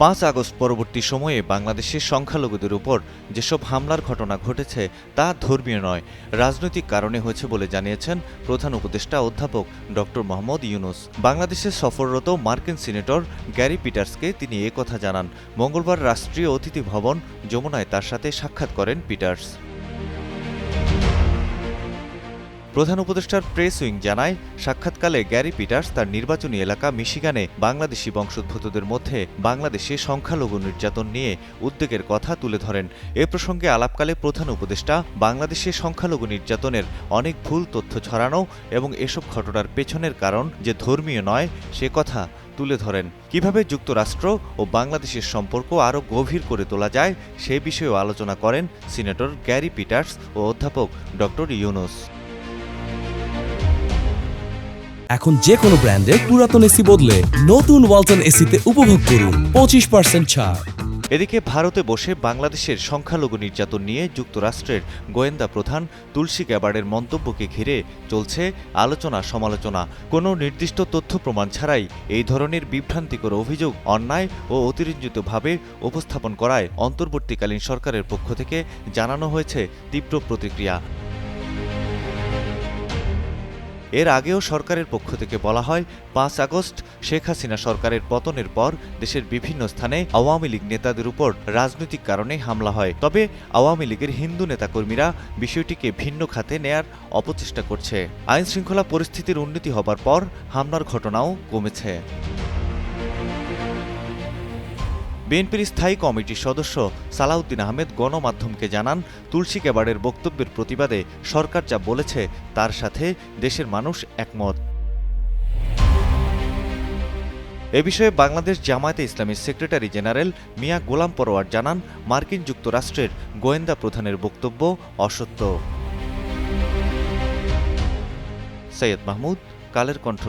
5 August পরবর্তী সময়ে বাংলাদেশের সংখ্যালঘুদের উপর যেসব হামলার ঘটনা ঘটেছে তা ধর্মীয় নয়, রাজনৈতিক কারণে হয়েছে বলে জানিয়েছেন প্রধান উপদেষ্টা অধ্যাপক ড. মোহাম্মদ ইউনূস। বাংলাদেশে সফররত মার্কিন সিনেটর গ্যারি পিটার্সকে তিনি একথা জানান। মঙ্গলবার রাষ্ট্রীয় অতিথি ভবন যমুনায় তার সাথে সাক্ষাৎ করেন পিটার্স। প্রধান উপদেষ্টার প্রেস উইং জানায়, সাক্ষাৎকালে গ্যারি পিটার্স তার নির্বাচনী এলাকা মিশিগানে বাংলাদেশি বংশোদ্ভূতদের মধ্যে বাংলাদেশে সংখ্যালঘু নির্যাতন নিয়ে উদ্বেগের কথা তুলে ধরেন। এ প্রসঙ্গে আলাপকালে প্রধান উপদেষ্টা বাংলাদেশে সংখ্যালঘু নির্যাতনের অনেক ভুল তথ্য ছড়ানো এবং এসব ঘটনার পেছনের কারণ যে ধর্মীয় নয় সে কথা তুলে ধরেন। কিভাবে যুক্তরাষ্ট্র ও বাংলাদেশের সম্পর্ক আরও গভীর করে তোলা যায় সে বিষয়েও আলোচনা করেন সিনেটর গ্যারি পিটার্স ও অধ্যাপক ড. ইউনূস। এখন যে কোনো ব্র্যান্ডের পুরাতন এসি বদলে নতুন ওয়ালটন এসিতে উপভোগ করুন 25% ছাড়। এদিকে ভারতে বসে বাংলাদেশের সংখ্যালঘু নির্যাতন নিয়ে যুক্তরাষ্ট্রের গোয়েন্দা প্রধান তুলসী গ্যাবার্ডের মন্তব্যকে ঘিরে চলছে আলোচনা সমালোচনা। কোনো নির্দিষ্ট তথ্য প্রমাণ ছাড়াই এই ধরনের বিভ্রান্তিকর অভিযোগ অন্যায় ও অতিরঞ্জিতভাবে উপস্থাপন করায় অন্তর্বর্তীকালীন সরকারের পক্ষ থেকে জানানো হয়েছে তীব্র প্রতিক্রিয়া। এর আগেও সরকারের পক্ষ থেকে বলা হয়, 5 আগস্ট শেখ হাসিনা সরকারের পতনের পর দেশের বিভিন্ন স্থানে আওয়ামী লীগ নেতাদের উপর রাজনৈতিক কারণে হামলা হয়। তবে আওয়ামী লীগের হিন্দু নেতাকর্মীরা বিষয়টিকে ভিন্ন খাতে নেয়ার অপচেষ্টা করছে। আইনশৃঙ্খলা পরিস্থিতির উন্নতি হবার পর হামলার ঘটনাও কমেছে। বিএনপির স্থায়ী কমিটির সদস্য সালাউদ্দিন আহমেদ গণমাধ্যমকে জানান, তুলসী গ্যাবার্ডের বক্তব্যের প্রতিবাদে সরকার যা বলেছে তার সাথে দেশের মানুষ একমত। এ বিষয়ে বাংলাদেশ জামায়াতে ইসলামীর সেক্রেটারি জেনারেল মিয়া গোলাম পরোয়ার জানান, মার্কিন যুক্তরাষ্ট্রের গোয়েন্দা প্রধানের বক্তব্য অসত্য। সৈয়দ মাহমুদ, কালের কণ্ঠ।